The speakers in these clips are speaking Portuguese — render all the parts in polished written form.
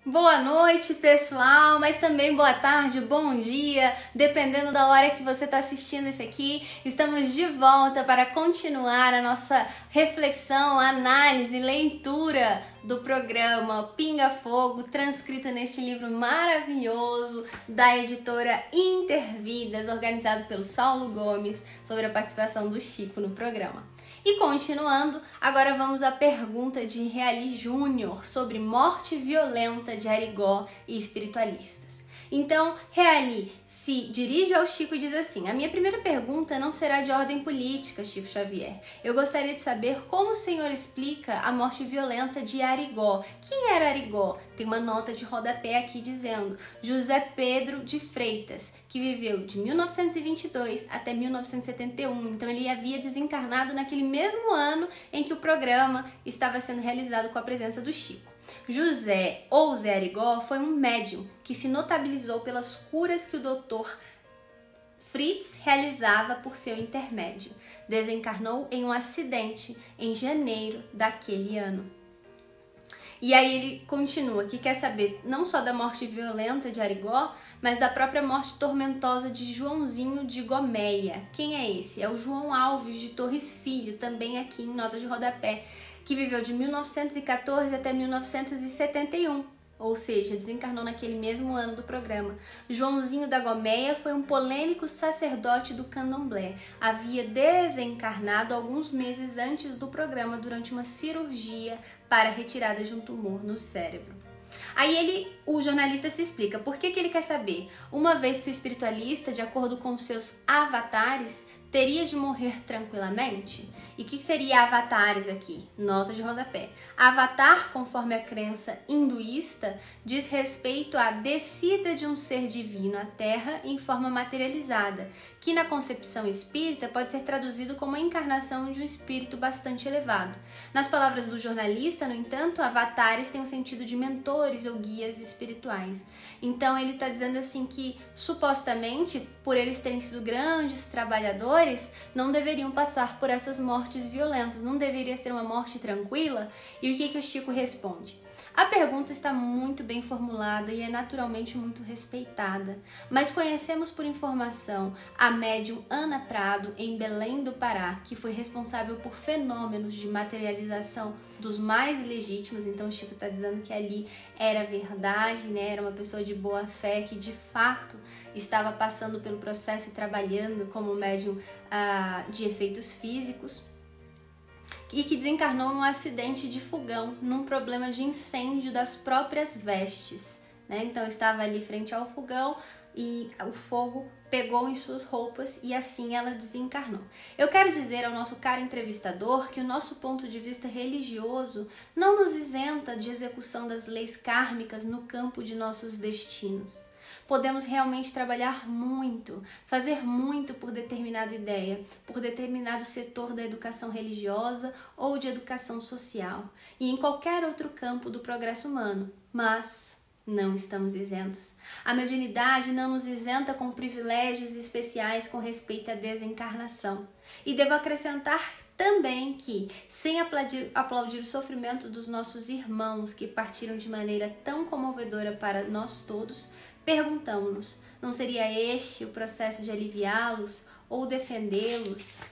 Boa noite, pessoal, mas também boa tarde, bom dia, dependendo da hora que você está assistindo isso aqui. Estamos de volta para continuar a nossa reflexão, análise, leitura do programa Pinga Fogo, transcrito neste livro maravilhoso da editora Intervidas, organizado pelo Saulo Gomes, sobre a participação do Chico no programa. E continuando, agora vamos à pergunta de Reali Júnior sobre morte violenta de Arigó e espiritualistas. Então, Reali se dirige ao Chico e diz assim: a minha primeira pergunta não será de ordem política, Chico Xavier. Eu gostaria de saber como o senhor explica a morte violenta de Arigó. Quem era Arigó? Tem uma nota de rodapé aqui dizendo José Pedro de Freitas, que viveu de 1922 até 1971. Então ele havia desencarnado naquele mesmo ano em que o programa estava sendo realizado com a presença do Chico. José, ou Zé Arigó, foi um médium que se notabilizou pelas curas que o Dr. Fritz realizava por seu intermédio. Desencarnou em um acidente em janeiro daquele ano. E aí ele continua, que quer saber não só da morte violenta de Arigó, mas da própria morte tormentosa de Joãozinho de Gomeia. Quem é esse? É o João Alves de Torres Filho, também aqui em nota de rodapé, que viveu de 1914 até 1971, ou seja, desencarnou naquele mesmo ano do programa. Joãozinho da Gomeia foi um polêmico sacerdote do candomblé. Havia desencarnado alguns meses antes do programa durante uma cirurgia para a retirada de um tumor no cérebro. Aí o jornalista se explica por que ele quer saber, uma vez que o espiritualista, de acordo com seus avatares, teria de morrer tranquilamente? E o que seria avatares aqui? Nota de rodapé. Avatar, conforme a crença hinduísta, diz respeito à descida de um ser divino à Terra em forma materializada, que na concepção espírita pode ser traduzido como a encarnação de um espírito bastante elevado. Nas palavras do jornalista, no entanto, avatares têm o sentido de mentores ou guias espirituais. Então ele está dizendo assim que, supostamente, por eles terem sido grandes trabalhadores, não deveriam passar por essas mortes violentas, não deveria ser uma morte tranquila. E o que o Chico responde? A pergunta está muito bem formulada e é naturalmente muito respeitada, mas conhecemos por informação a médium Ana Prado, em Belém do Pará, que foi responsável por fenômenos de materialização dos mais legítimos. Então o Chico está dizendo que ali era verdade, né? Era uma pessoa de boa fé que de fato estava passando pelo processo e trabalhando como médium de efeitos físicos, e que desencarnou num acidente de fogão, num problema de incêndio das próprias vestes, né? Então estava ali frente ao fogão e o fogo pegou em suas roupas e assim ela desencarnou. Eu quero dizer ao nosso caro entrevistador que o nosso ponto de vista religioso não nos isenta de execução das leis kármicas no campo de nossos destinos. Podemos realmente trabalhar muito, fazer muito por determinada ideia, por determinado setor da educação religiosa ou de educação social e em qualquer outro campo do progresso humano, mas não estamos isentos. A mediunidade não nos isenta com privilégios especiais com respeito à desencarnação. E devo acrescentar também que, sem aplaudir o sofrimento dos nossos irmãos que partiram de maneira tão comovedora para nós todos, perguntamos-nos, não seria este o processo de aliviá-los ou defendê-los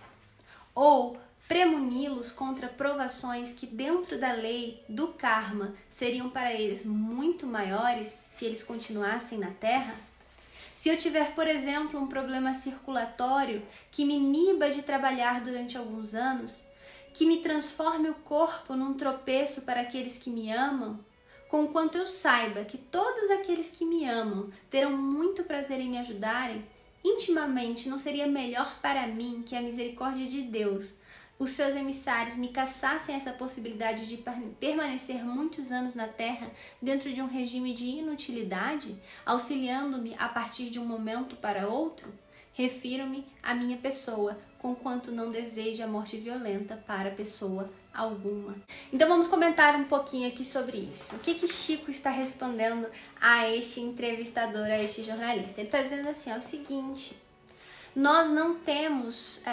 ou premuni-los contra provações que dentro da lei do karma seriam para eles muito maiores se eles continuassem na Terra? Se eu tiver, por exemplo, um problema circulatório que me iniba de trabalhar durante alguns anos, que me transforme o corpo num tropeço para aqueles que me amam, conquanto eu saiba que todos aqueles que me amam terão muito prazer em me ajudarem, intimamente não seria melhor para mim que a misericórdia de Deus, os seus emissários, me cassassem essa possibilidade de permanecer muitos anos na Terra dentro de um regime de inutilidade, auxiliando-me a partir de um momento para outro? Refiro-me à minha pessoa, conquanto não deseje a morte violenta para pessoa alguma. Então vamos comentar um pouquinho aqui sobre isso. O que Chico está respondendo a este entrevistador, a este jornalista? Ele está dizendo assim, é o seguinte: Nós não temos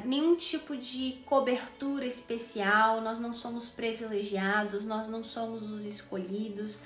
nenhum tipo de cobertura especial, nós não somos privilegiados, nós não somos os escolhidos,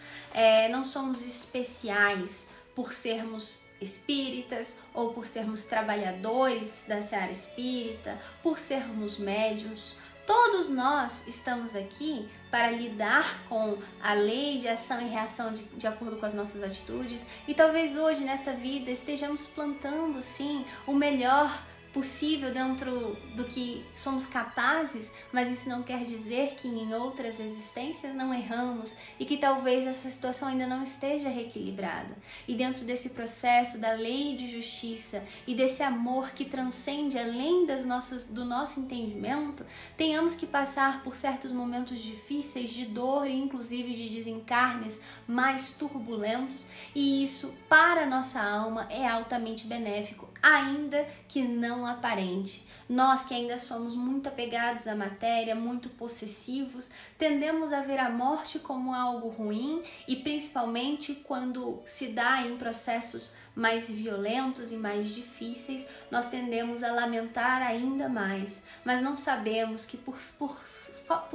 não somos especiais por sermos espíritas ou por sermos trabalhadores da seara espírita, por sermos médiuns. Todos nós estamos aqui para lidar com a lei de ação e reação de acordo com as nossas atitudes, e talvez hoje nesta vida estejamos plantando sim o melhor possível dentro do que somos capazes, mas isso não quer dizer que em outras existências não erramos e que talvez essa situação ainda não esteja reequilibrada. E dentro desse processo da lei de justiça e desse amor que transcende além do nosso entendimento, tenhamos que passar por certos momentos difíceis de dor e inclusive de desencarnes mais turbulentos, e isso para a nossa alma é altamente benéfico, ainda que não aparente. Nós que ainda somos muito apegados à matéria, muito possessivos, tendemos a ver a morte como algo ruim, e principalmente quando se dá em processos mais violentos e mais difíceis, nós tendemos a lamentar ainda mais, mas não sabemos que por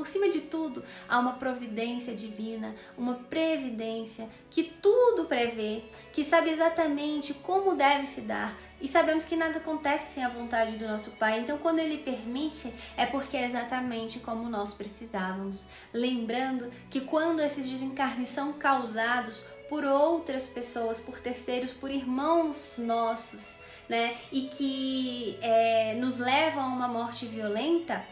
cima de tudo há uma providência divina, uma previdência que tudo prevê, que sabe exatamente como deve se dar. E sabemos que nada acontece sem a vontade do nosso Pai, então quando Ele permite é porque é exatamente como nós precisávamos. Lembrando que quando esses desencarnes são causados por outras pessoas, por terceiros, por irmãos nossos, né, e que nos levam a uma morte violenta,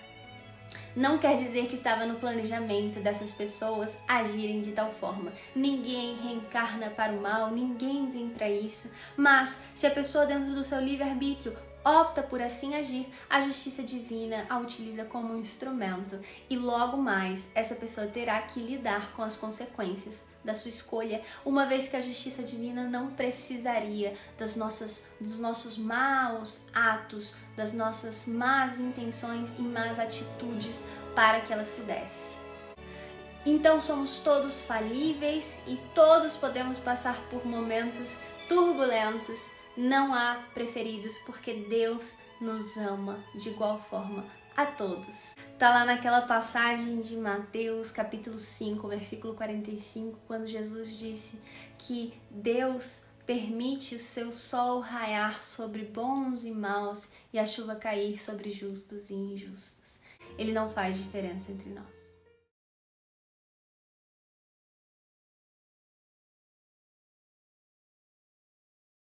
não quer dizer que estava no planejamento dessas pessoas agirem de tal forma. Ninguém reencarna para o mal, ninguém vem para isso. Mas se a pessoa dentro do seu livre-arbítrio opta por assim agir, a justiça divina a utiliza como um instrumento, e logo mais essa pessoa terá que lidar com as consequências da sua escolha, uma vez que a justiça divina não precisaria dos nossos maus atos, das nossas más intenções e más atitudes para que ela se desse. Então somos todos falíveis e todos podemos passar por momentos turbulentos. Não há preferidos, porque Deus nos ama de igual forma a todos. Tá lá naquela passagem de Mateus capítulo 5, versículo 45, quando Jesus disse que Deus permite o seu sol raiar sobre bons e maus e a chuva cair sobre justos e injustos. Ele não faz diferença entre nós.